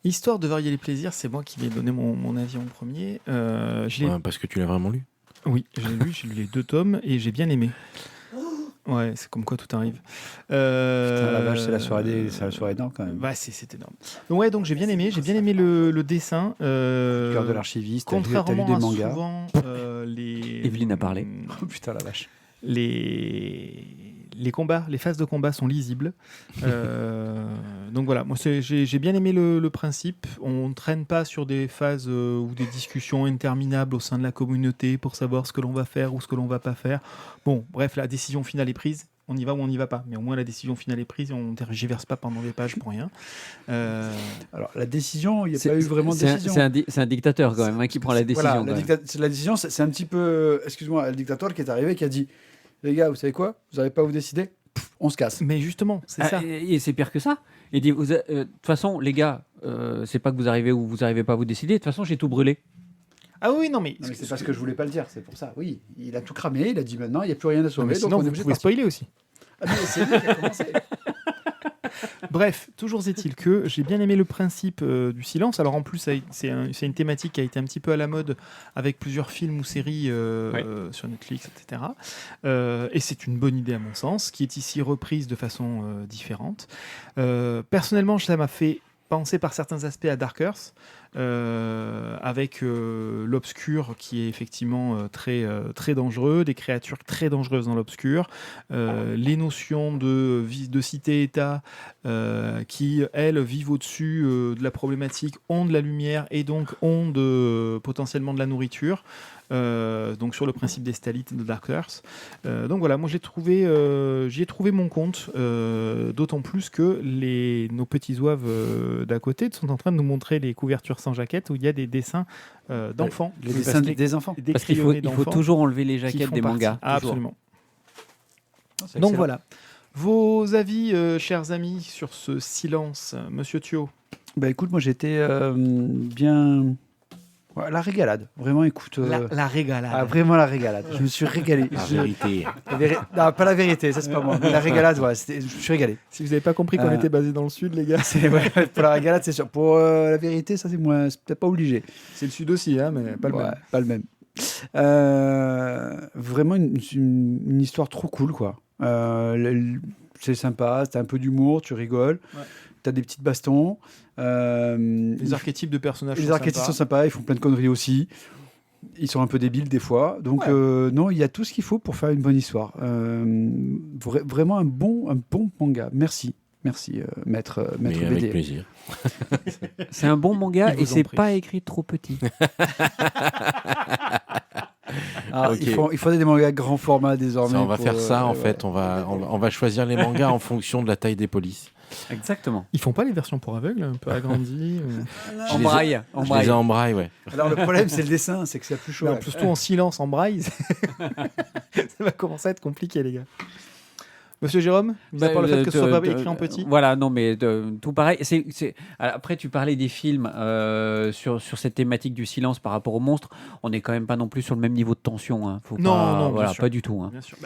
Histoire de varier les plaisirs, c'est moi qui vais donner mon avis en premier. Parce que tu l'as vraiment lu ? Oui, j'ai lu les 2 tomes et j'ai bien aimé. Ouais, c'est comme quoi tout arrive. Putain, la vache, c'est la soirée d'or quand même. C'est énorme. Ouais, donc j'ai bien aimé le dessin. Cœur de l'archiviste, contrairement t'as lu des à mangas. Souvent, Evelyne a parlé. Oh putain, la vache. Les combats, les phases de combat sont lisibles. Donc voilà, moi j'ai bien aimé le principe. On ne traîne pas sur des phases ou des discussions interminables au sein de la communauté pour savoir ce que l'on va faire ou ce que l'on va pas faire. Bon, bref, la décision finale est prise on y va ou on n'y va pas. Mais au moins, la décision finale est prise et on ne tergiverse pas pendant des pages pour rien. Alors, la décision, il n'y a pas eu vraiment de décision. C'est un dictateur quand même qui prend la décision. Voilà, quand même. la décision, c'est un petit peu, excuse-moi, le dictateur qui est arrivé, qui a dit, les gars, vous savez quoi, vous n'avez pas à vous décider, on se casse. Mais justement, c'est ça. Et c'est pire que ça. Il dit, de toute façon, les gars, c'est pas que vous arrivez ou vous n'arrivez pas à vous décider. De toute façon, j'ai tout brûlé. Ah oui, non, mais C'est parce que je voulais pas le dire, c'est pour ça. Oui, il a tout cramé, il a dit maintenant, il n'y a plus rien à non, sauver, mais donc sinon, on est vous obligé de pouvez partir. spoiler aussi. Ah, mais c'est lui qui a commencé. Bref, toujours est-il que j'ai bien aimé le principe du silence. Alors en plus, c'est une thématique qui a été un petit peu à la mode avec plusieurs films ou séries sur Netflix, etc. Et c'est une bonne idée à mon sens, qui est ici reprise de façon différente. Personnellement, ça m'a fait penser par certains aspects à Dark Earth, avec l'obscur qui est effectivement très dangereux, des créatures très dangereuses dans l'obscur, les notions de cité-état qui, elles, vivent au-dessus de la problématique, ont de la lumière et donc ont potentiellement de la nourriture. Donc sur le principe des stalites de Dark Earth. Donc voilà, moi j'y ai trouvé mon compte, d'autant plus que nos petits zouaves d'à côté sont en train de nous montrer les couvertures sans jaquette où il y a des dessins d'enfants. Les dessins des enfants. Parce qu'il faut toujours enlever les jaquettes des mangas. Ah, absolument. Donc voilà. Vos avis, chers amis, sur ce silence, Monsieur Thio? Bah écoute, moi j'étais bien... Ouais, la régalade, vraiment, écoute... La régalade. Ah, vraiment la régalade, je me suis régalé. La vérité. Non, pas la vérité, ça c'est pas moi. Mais la régalade, ouais, je me suis régalé. Si vous n'avez pas compris qu'on était basé dans le sud, les gars. Pour la régalade, c'est sûr. Pour la vérité, ça c'est peut-être pas obligé. C'est le sud aussi, hein, mais pas le même. Pas le même. Vraiment une histoire trop cool, quoi. C'est sympa, t'as un peu d'humour, tu rigoles, t'as des petites bastons. Les archétypes de personnages sont sympas, ils font plein de conneries aussi. Ils sont un peu débiles des fois. Donc, non, il y a tout ce qu'il faut pour faire une bonne histoire. Vraiment un bon manga. Merci, maître Mais BD. avec plaisir. C'est un bon manga Il vous et en c'est prie. pas écrit trop petit. Ok. Il faudrait des mangas grand format désormais. Ça, on va faire ça, en fait. On va choisir les mangas en fonction de la taille des polices. Exactement. Ils font pas les versions pour aveugles, un peu agrandies En braille. Je les ai en braille, ouais. Alors, le problème, c'est le dessin, c'est que c'est plus chaud. là. Surtout en silence, en braille. Ça va commencer à être compliqué, les gars. Monsieur Jérôme, mis à part le fait que ce soit pas écrit en petit. Voilà, non, mais tout pareil. Après, tu parlais des films sur cette thématique du silence par rapport aux monstres. On n'est quand même pas non plus sur le même niveau de tension. Hein. Non, voilà, bien sûr. pas du tout. Hein. Bien sûr.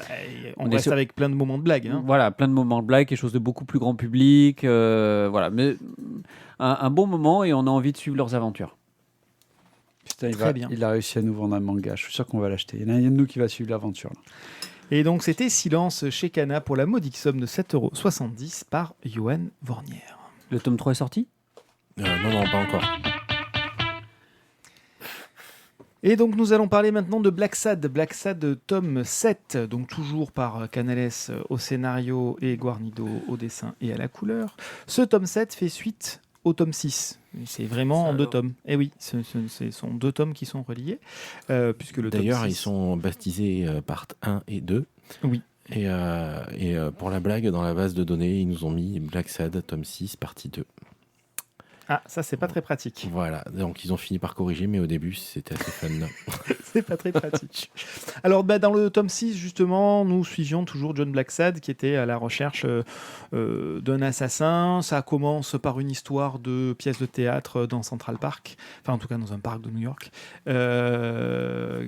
On reste avec plein de moments de blague. Hein. Voilà, plein de moments de blague, quelque chose de beaucoup plus grand public. Voilà, mais un bon moment et on a envie de suivre leurs aventures. Putain, Très bien. Il a réussi à nous vendre un manga. Je suis sûr qu'on va l'acheter. Il y en a un de nous qui va suivre l'aventure. Là. Et donc, c'était Silence chez Kana pour la modique somme de 7,70 € par Johan Vornier. Le tome 3 est sorti ? Non, pas encore. Et donc nous allons parler maintenant de Black Sad tome 7, donc toujours par Canales au scénario et Guarnido au dessin et à la couleur. Ce tome 7 fait suite au tome 6. C'est vraiment en deux tomes. Et oui, ce sont deux tomes qui sont reliés. Puisque le tome D'ailleurs, 6... ils sont baptisés part 1 et 2. Oui. Et pour la blague, dans la base de données, ils nous ont mis Black Sad, tome 6, partie 2. Ah, ça, c'est pas très pratique. Voilà, donc ils ont fini par corriger, mais au début, c'était assez fun. C'est pas très pratique. Alors, dans le tome 6, justement, nous suivions toujours John Blacksad, qui était à la recherche d'un assassin. Ça commence par une histoire de pièce de théâtre dans Central Park, enfin, en tout cas, dans un parc de New York.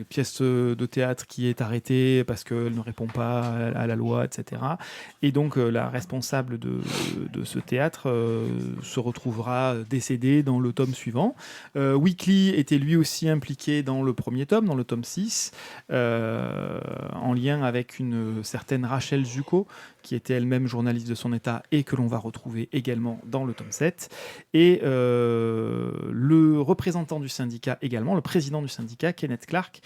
Pièce de théâtre qui est arrêtée parce qu'elle ne répond pas à la loi, etc. Et donc, la responsable de ce théâtre se retrouvera décédé dans le tome suivant. Weekly était lui aussi impliqué dans le premier tome, dans le tome 6, en lien avec une certaine Rachel Zuko, qui était elle-même journaliste de son état et que l'on va retrouver également dans le tome 7. Et le représentant du syndicat également, le président du syndicat, Kenneth Clark,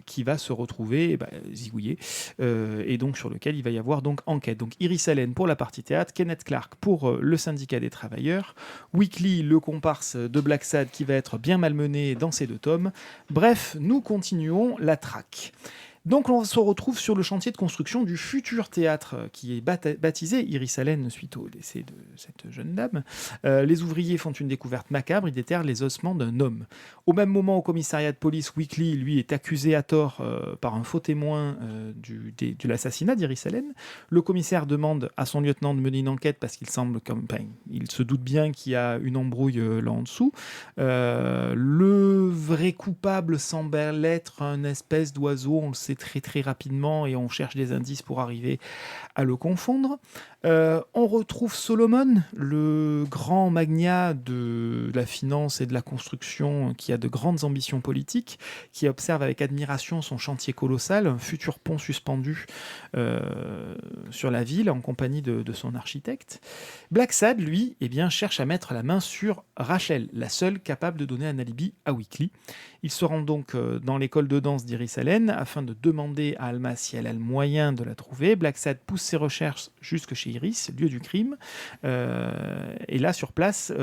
qui va se retrouver zigouillé, et donc sur lequel il va y avoir donc enquête. Donc Iris Allen pour la partie théâtre, Kenneth Clark pour le syndicat des travailleurs, Weekly, le comparse de Blacksad, qui va être bien malmené dans ces deux tomes. Bref, nous continuons la traque. Donc on se retrouve sur le chantier de construction du futur théâtre qui est baptisé Iris Allen suite au décès de cette jeune dame. Les ouvriers font une découverte macabre, ils déterrent les ossements d'un homme. Au même moment, au commissariat de police, Weekly, lui, est accusé à tort par un faux témoin de l'assassinat d'Iris Allen. Le commissaire demande à son lieutenant de mener une enquête parce qu'il semble il se doute bien qu'il y a une embrouille là en dessous. Le vrai coupable semble être un espèce d'oiseau, on le sait très très rapidement et on cherche des indices pour arriver à le confondre. On retrouve Solomon, le grand magnat de la finance et de la construction qui a de grandes ambitions politiques, qui observe avec admiration son chantier colossal, un futur pont suspendu sur la ville en compagnie de son architecte. Blacksad, lui, cherche à mettre la main sur Rachel, la seule capable de donner un alibi à Weekly. Il se rend donc dans l'école de danse d'Iris Allen afin de demander à Alma si elle a le moyen de la trouver. Blacksad pousse ses recherches jusque chez Iris, lieu du crime. Et là, sur place,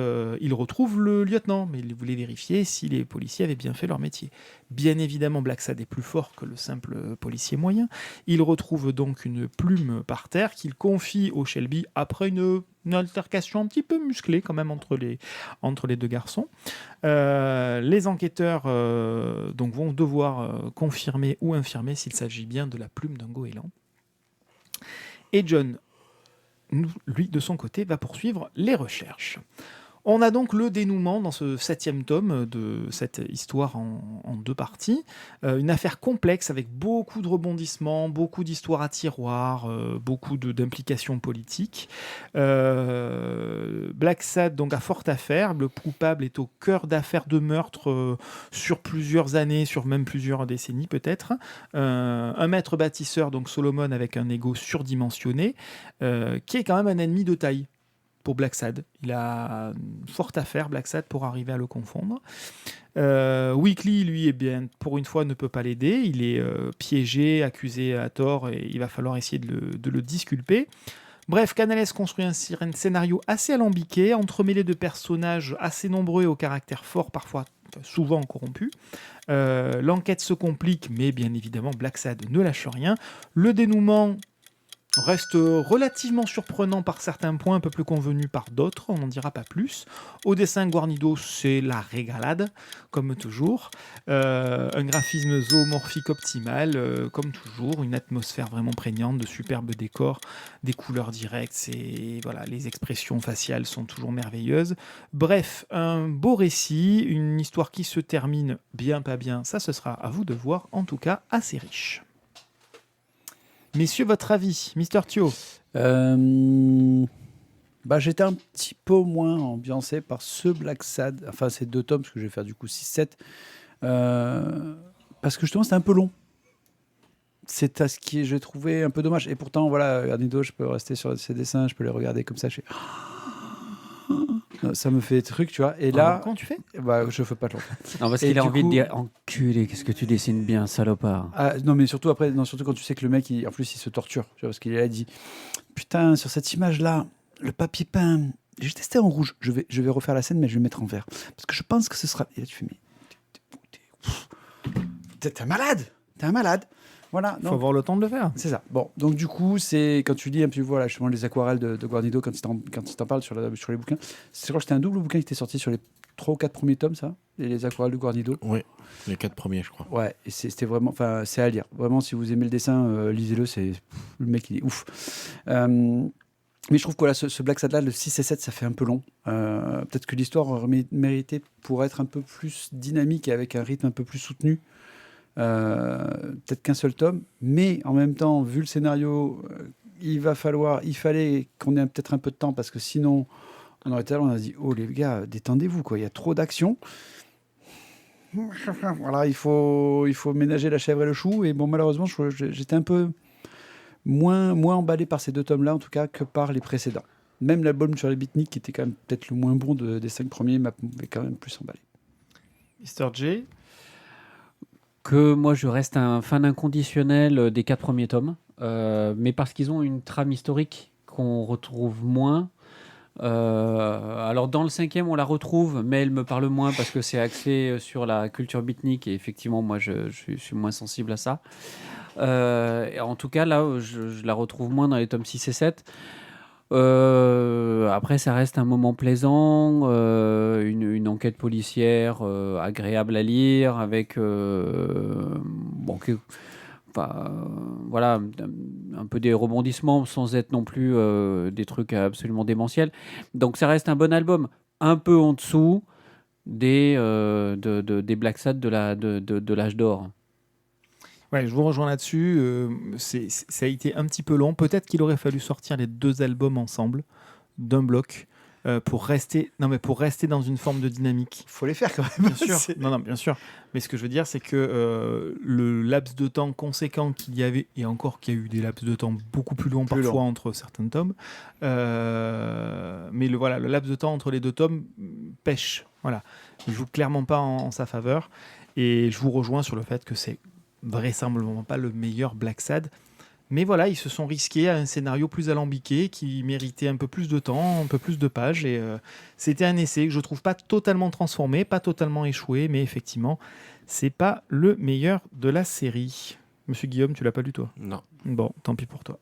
il retrouve le lieutenant, mais il voulait vérifier si les policiers avaient bien fait leur métier. Bien évidemment, Blacksad est plus fort que le simple policier moyen. Il retrouve donc une plume par terre qu'il confie au Shelby après une altercation un petit peu musclée quand même entre les deux garçons. Les enquêteurs donc vont devoir confirmer ou infirmer s'il s'agit bien de la plume d'un goéland. Et John, lui, de son côté, va poursuivre les recherches. On a donc le dénouement dans ce 7e tome de cette histoire en 2 parties. Une affaire complexe avec beaucoup de rebondissements, beaucoup d'histoires à tiroir, beaucoup d'implications politiques. Blacksad donc a forte affaire. Le coupable est au cœur d'affaires de meurtre sur plusieurs années, sur même plusieurs décennies peut-être. Un maître bâtisseur, donc Solomon, avec un ego surdimensionné, qui est quand même un ennemi de taille pour Blacksad. Il a une forte affaire, Blacksad, pour arriver à le confondre. Weekly, lui, pour une fois, ne peut pas l'aider. Il est piégé, accusé à tort, et il va falloir essayer de le disculper. Bref, Canales construit un scénario assez alambiqué, entremêlé de personnages assez nombreux et au caractère fort, parfois souvent corrompus. L'enquête se complique, mais bien évidemment, Blacksad ne lâche rien. Le dénouement reste relativement surprenant par certains points, un peu plus convenu par d'autres, on n'en dira pas plus. Au dessin, Guarnido, c'est la régalade, comme toujours. Un graphisme zoomorphique optimal, comme toujours. Une atmosphère vraiment prégnante, de superbes décors, des couleurs directes, les expressions faciales sont toujours merveilleuses. Bref, un beau récit, une histoire qui se termine bien, pas bien, ça ce sera à vous de voir, en tout cas assez riche. Messieurs, votre avis, Mister Thio? J'étais un petit peu moins ambiancé par ce Blacksad, enfin ces 2 tomes, parce que je vais faire du coup 6-7, parce que justement c'était un peu long. C'est à ce qui j'ai trouvé un peu dommage. Et pourtant, voilà, Garnido, je peux rester sur ses dessins, je peux les regarder comme ça. Ça me fait truc, tu vois. Et là, comment tu fais? Je fais pas longtemps. Non, parce qu'il a envie de dire enculé, qu'est-ce que tu dessines bien, salopard. Non, mais surtout après, surtout quand tu sais que le mec, en plus, il se torture, tu vois, parce qu'il a dit putain, sur cette image-là, le papier peint, j'ai testé en rouge. Je vais refaire la scène, mais je vais mettre en vert, parce que je pense que ce sera. Et là, tu fais t'es un malade, t'es un malade. Voilà, il faut avoir le temps de le faire. C'est ça. Bon, donc du coup, c'est quand tu lis un peu, voilà, justement les aquarelles de Guarnido quand il t'en parle sur les bouquins. Je crois que c'était un double bouquin qui était sorti sur les 3 ou 4 premiers tomes, ça, et les aquarelles de Guarnido. Oui, les 4 premiers, je crois. Ouais, et c'était vraiment, enfin, c'est à lire. Vraiment, si vous aimez le dessin, lisez-le. Le mec, il est ouf. Mais je trouve que là, ce Blacksad là, le 6 et 7, ça fait un peu long. Peut-être que l'histoire aurait mérité pour être un peu plus dynamique et avec un rythme un peu plus soutenu. Peut-être qu'un seul tome, mais en même temps, vu le scénario, il fallait qu'on ait peut-être un peu de temps, parce que sinon, on a dit oh les gars, détendez-vous, quoi. Il y a trop d'action. Voilà, il faut ménager la chèvre et le chou. Et bon, malheureusement, j'étais un peu moins emballé par ces 2 tomes-là, en tout cas, que par les précédents. Même l'album sur les beatniks, qui était quand même peut-être le moins bon des 5 premiers, m'avait quand même plus emballé. Mr. J. Que moi je reste un fan inconditionnel des 4 premiers tomes, mais parce qu'ils ont une trame historique qu'on retrouve moins. Alors dans le 5e on la retrouve, mais elle me parle moins parce que c'est axé sur la culture beatnik et effectivement moi je suis moins sensible à ça. En tout cas, là, je la retrouve moins dans les tomes 6 et 7. Après, ça reste un moment plaisant, une enquête policière agréable à lire, avec voilà, un peu des rebondissements sans être non plus des trucs absolument démentiels. Donc ça reste un bon album, un peu en dessous des Black Sad de l'âge d'or. Ouais, je vous rejoins là-dessus. Ça a été un petit peu long. Peut-être qu'il aurait fallu sortir les 2 albums ensemble, d'un bloc, pour rester dans une forme de dynamique. Il faut les faire quand même. Bien sûr. Non, bien sûr. Mais ce que je veux dire, c'est que le laps de temps conséquent qu'il y avait, et encore qu'il y a eu des laps de temps beaucoup plus longs parfois entre certains tomes, mais le laps de temps entre les 2 tomes pêche. Voilà. Il joue clairement pas en sa faveur. Et je vous rejoins sur le fait que c'est vraisemblablement pas le meilleur Black Sad. Mais voilà, ils se sont risqués à un scénario plus alambiqué qui méritait un peu plus de temps, un peu plus de pages. Et c'était un essai que je trouve pas totalement transformé, pas totalement échoué, mais effectivement, c'est pas le meilleur de la série. Monsieur Guillaume, tu l'as pas lu toi ? Non. Bon, tant pis pour toi.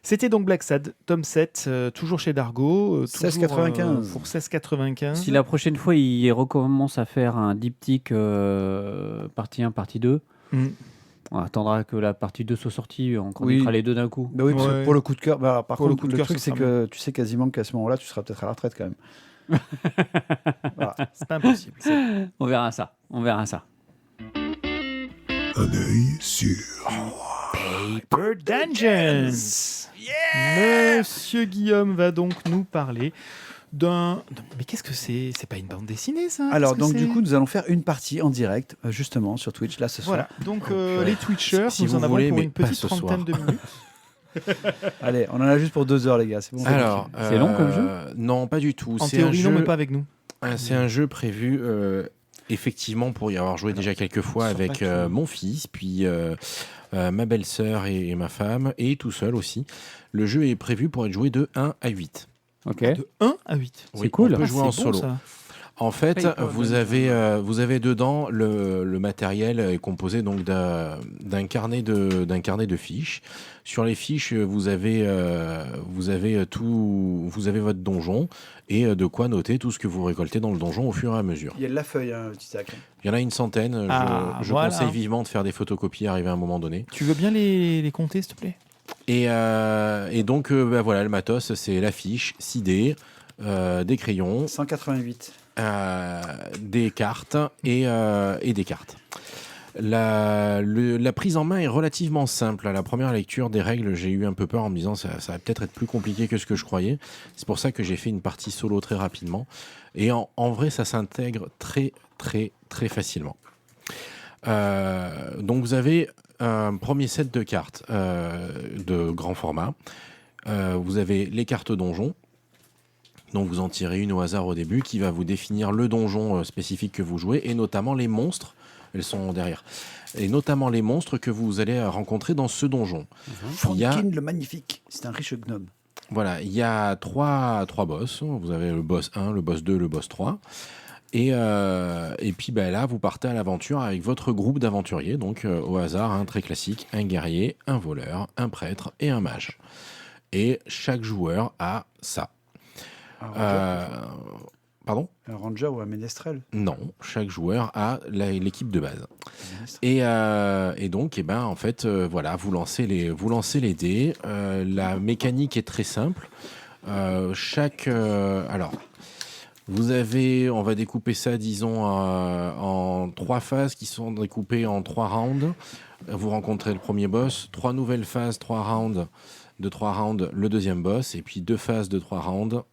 C'était donc Black Sad, tome 7, toujours chez Dargo. 16,95. Pour 16,95. Si la prochaine fois, il recommence à faire un diptyque partie 1, partie 2, on attendra que la partie 2 soit sortie, on chroniquera les 2 d'un coup. Bah oui, Ouais. pour le coup de cœur. Bah, par Pour contre, le le truc, ce c'est sera que tu sais quasiment qu'à ce moment-là, tu seras peut-être à la retraite quand même. Voilà. C'est pas impossible. On verra ça. Un œil sur Paper Dungeons. Monsieur Guillaume va donc nous parler d'un... Mais qu'est-ce que c'est ? C'est pas une bande dessinée, ça ? Alors, Qu'est-ce que donc, c'est du coup, nous allons faire une partie en direct, justement, sur Twitch, là, ce soir. Voilà, donc les Twitchers, Si nous vous en avons voulez, pour mais une pas petite ce soir. trentaine de minutes. Allez, on en a juste pour 2 heures, les gars. C'est bon. Alors, C'est long comme jeu ? Non, pas du tout. En C'est théorie, un non, jeu- mais pas avec nous. C'est un jeu prévu effectivement pour y avoir joué déjà quelques fois Sur avec papier. mon fils, puis ma belle-sœur et ma femme, et tout seul aussi. Le jeu est prévu pour être joué de 1 à 8. Ok. De 1 à 8. Oui, cool. On peut Ah, jouer en c'est bon, solo. ça. En fait, Paper vous avez dedans le matériel est composé donc d'un carnet de fiches. Sur les fiches, vous avez votre donjon et de quoi noter tout ce que vous récoltez dans le donjon au fur et à mesure. Il y a de la feuille, hein, petit sac. Il y en a une centaine. Je voilà. conseille vivement de faire des photocopies arrivé à un moment donné. Tu veux bien les compter, s'il te plaît ? Et donc, voilà, le matos, c'est l'affiche, 6 dés, des crayons, 188. des cartes et des cartes. La prise en main est relativement simple. À la première lecture des règles, j'ai eu un peu peur en me disant ça va peut-être être plus compliqué que ce que je croyais. C'est pour ça que j'ai fait une partie solo très rapidement. Et en vrai, ça s'intègre très, très, très facilement. Donc vous avez un premier set de cartes de grand format. Vous avez les cartes donjon. Donc vous en tirez une au hasard au début qui va vous définir le donjon spécifique que vous jouez et notamment les monstres. Elles sont derrière. Et notamment les monstres que vous allez rencontrer dans ce donjon. Il y a- Franklin le Magnifique. C'est un riche gnome. Voilà, il y a trois boss. Vous avez le boss 1, le boss 2, le boss 3. Et puis là, vous partez à l'aventure avec votre groupe d'aventuriers. Donc au hasard, très classique, un guerrier, un voleur, un prêtre et un mage. Et chaque joueur a ça. Pardon ? Un ranger ou un ménestrel. Non, chaque joueur a l'équipe de base. Et donc, en fait, voilà, vous lancez les dés. La mécanique est très simple. Alors, on va découper ça, disons, en 3 phases qui sont découpées en 3 rounds. Vous rencontrez le premier boss, 3 nouvelles phases, 3 rounds. De 3 rounds, le deuxième boss, et puis 2 phases de 3 rounds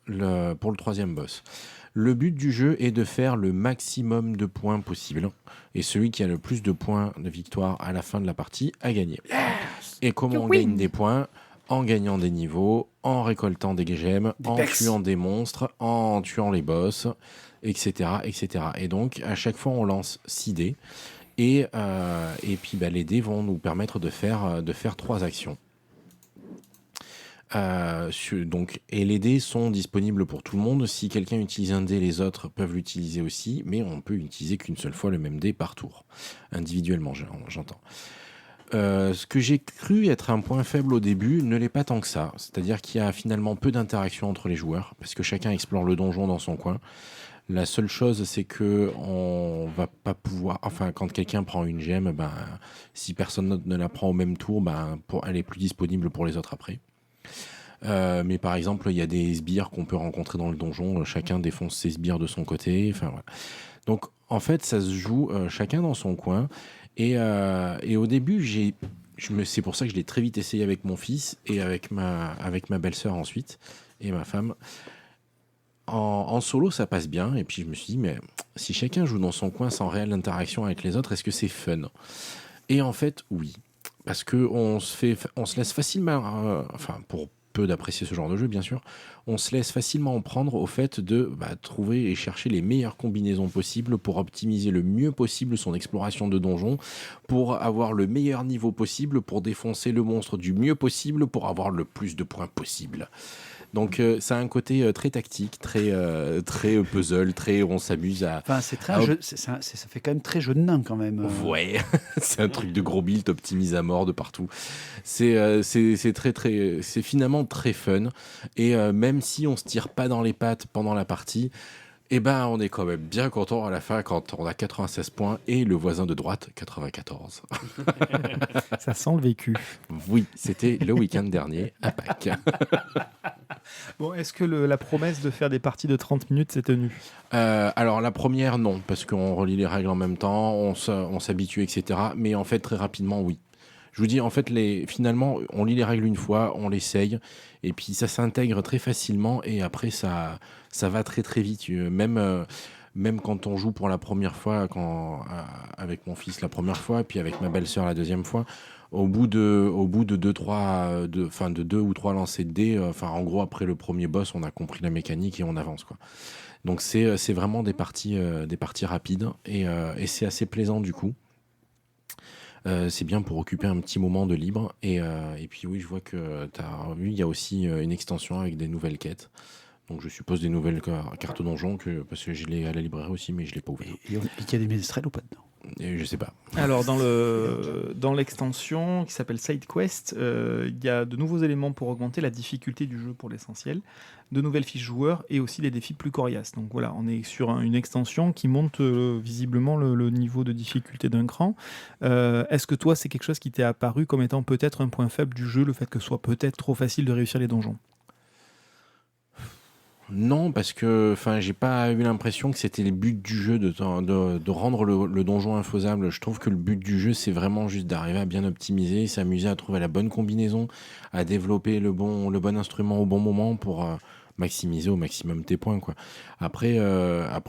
pour le troisième boss. Le but du jeu est de faire le maximum de points possible. Et celui qui a le plus de points de victoire à la fin de la partie a gagné. Et comment on gagne des points ? En gagnant des niveaux, en récoltant des gemmes, en tuant des monstres, en tuant les boss, etc., etc. Et donc, à chaque fois, on lance 6 dés. Et puis, les dés vont nous permettre de faire 3 actions. Et les dés sont disponibles pour tout le monde. Si quelqu'un utilise un dé, les autres peuvent l'utiliser aussi, mais on peut utiliser qu'une seule fois le même dé par tour, individuellement, j'entends. Ce que j'ai cru être un point faible au début ne l'est pas tant que ça. C'est-à-dire qu'il y a finalement peu d'interaction entre les joueurs, parce que chacun explore le donjon dans son coin. La seule chose, c'est que on va pas pouvoir... Enfin, quand quelqu'un prend une gemme, si personne d'autre ne la prend au même tour, elle est plus disponible pour les autres après. Mais par exemple, il y a des sbires qu'on peut rencontrer dans le donjon. Chacun défonce ses sbires de son côté. Enfin, voilà. Donc, en fait, ça se joue chacun dans son coin. Et au début, c'est pour ça que je l'ai très vite essayé avec mon fils et avec ma belle-sœur ensuite et ma femme. En solo, ça passe bien. Et puis, je me suis dit, mais si chacun joue dans son coin sans réelle interaction avec les autres, est-ce que c'est fun ? Et en fait, oui. Parce qu'on se laisse facilement... pour peu d'apprécier ce genre de jeu, bien sûr, on se laisse facilement en prendre au fait de trouver et chercher les meilleures combinaisons possibles pour optimiser le mieux possible son exploration de donjon, pour avoir le meilleur niveau possible, pour défoncer le monstre du mieux possible, pour avoir le plus de points possible. Donc ça a un côté très tactique, très puzzle, très on s'amuse à... Enfin, c'est très ça fait quand même très jeu de nain quand même. Ouais, c'est un truc de gros build optimisé à mort de partout. C'est finalement très fun. Et même si on se tire pas dans les pattes pendant la partie, on est quand même bien content à la fin quand on a 96 points et le voisin de droite 94. Ça sent le vécu. Oui, c'était le week-end dernier à Pâques. Bon, est-ce que la promesse de faire des parties de 30 minutes s'est tenue ? Alors la première, non, parce qu'on relit les règles en même temps, on s'habitue, etc. Mais en fait, très rapidement, oui. Je vous dis, en fait, finalement, on lit les règles une fois, on l'essaye, et puis ça s'intègre très facilement, et après, ça va très très vite. Même quand on joue pour la première fois, avec mon fils la première fois, puis avec ma belle-sœur la deuxième fois, au bout de 2 ou 3 lancers de dés, en gros, après le premier boss, on a compris la mécanique et on avance, quoi. Donc c'est vraiment des parties rapides, et c'est assez plaisant du coup. C'est bien pour occuper un petit moment de libre. Et puis oui, je vois que tu as vu, il y a aussi une extension avec des nouvelles quêtes. Donc je suppose des nouvelles cartes donjon, parce que je l'ai à la librairie aussi, mais je ne l'ai pas ouvert. Et qu'il y a des ménestrels ou pas dedans ? Et je sais pas. Alors dans l'extension qui s'appelle Side Quest, il y a de nouveaux éléments pour augmenter la difficulté du jeu pour l'essentiel, de nouvelles fiches joueurs et aussi des défis plus coriaces. Donc voilà, on est sur une extension qui monte visiblement le niveau de difficulté d'un cran. Est-ce que toi c'est quelque chose qui t'est apparu comme étant peut-être un point faible du jeu, le fait que ce soit peut-être trop facile de réussir les donjons ? Non, parce que j'ai pas eu l'impression que c'était le but du jeu de rendre le donjon infaisable. Je trouve que le but du jeu, c'est vraiment juste d'arriver à bien optimiser, s'amuser à trouver la bonne combinaison, à développer le bon instrument au bon moment pour maximiser au maximum tes points, quoi. Après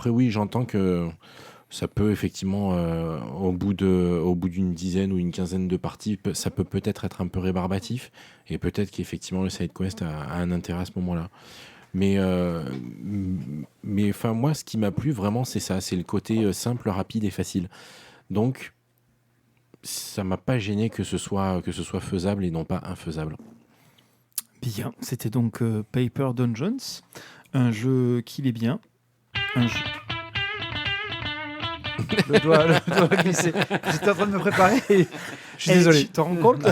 oui, j'entends que ça peut effectivement, au bout d'une dizaine ou une quinzaine de parties, ça peut peut-être être un peu rébarbatif, et peut-être qu'effectivement le side quest a un intérêt à ce moment-là. Mais moi, ce qui m'a plu vraiment, c'est ça, c'est le côté simple, rapide et facile. Donc, ça m'a pas gêné que ce soit faisable et non pas infaisable. Bien, c'était donc Paper Dungeons, un jeu qu'il est bien, un jeu... Le doigt glissé. J'étais en train de me préparer et je suis désolé. Tu t'en rends compte ?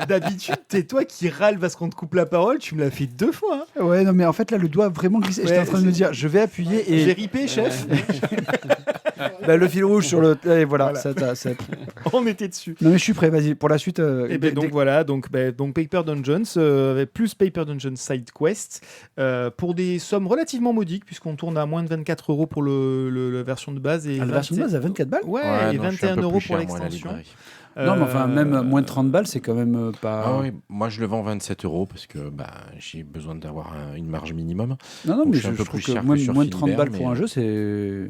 D'habitude, c'est toi qui râles parce qu'on te coupe la parole. Tu me l'as fait 2 fois. Hein. Ouais, non, mais en fait, là, le doigt a vraiment glissé. J'étais en train de me dire, je vais appuyer et... J'ai ripé, chef. Le fil rouge sur le... Et voilà. On était dessus. Non, mais je suis prêt, vas-y. Pour la suite... Donc Paper Dungeons, avec plus Paper Dungeons Side Quest, pour des sommes relativement modiques, puisqu'on tourne à moins de 24 € pour la version de base. Et la version de base à 24 balles ? Ouais, et 21 € pour l'extension. Non, mais enfin, même moins de 30 balles, c'est quand même pas... Ah oui, moi je le vends 27 € parce que j'ai besoin d'avoir une marge minimum. Non, donc mais je trouve que moins de 30 balles pour un jeu, c'est...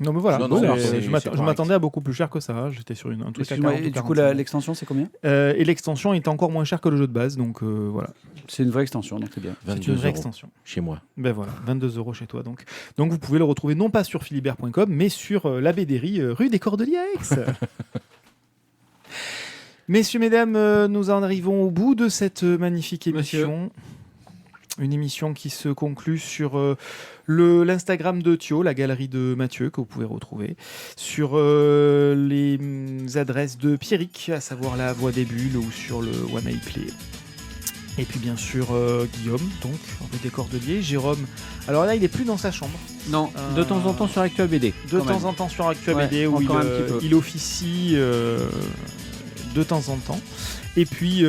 Non, mais voilà, je m'attendais à beaucoup plus cher que ça. Hein. J'étais sur un truc à 40. Et du coup, l'extension, c'est combien ? Et l'extension est encore moins chère que le jeu de base, donc voilà. C'est une vraie extension, donc c'est bien. C'est une vraie extension. Chez moi. Ben voilà, 22 € chez toi. Donc vous pouvez le retrouver non pas sur philibert.com, mais sur la BDRI, rue des Cordeliers à Aix. Messieurs, mesdames, nous en arrivons au bout de cette magnifique émission. Une émission qui se conclut sur l'Instagram de Thio, la galerie de Mathieu, que vous pouvez retrouver, sur les adresses de Pierrick, à savoir la Voix des Bulles ou sur le One Eye Play. Et puis bien sûr Guillaume, donc le décordelier. Jérôme, alors là il est plus dans sa chambre. Non, de temps en temps sur Actua BD. De temps en temps sur Actua Ouais, BD où encore un petit peu. il officie de temps en temps. Et puis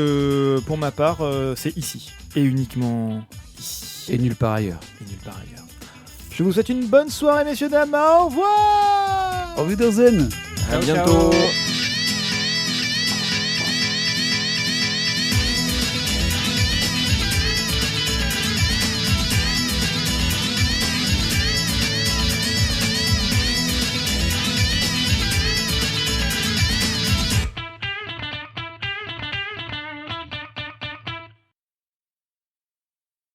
pour ma part, c'est ici. Et uniquement ici. Et nulle part ailleurs. Et nulle part ailleurs. Je vous souhaite une bonne soirée, messieurs, dames. Au revoir. Au Wiedersehen. À Ciao, bientôt. ciao.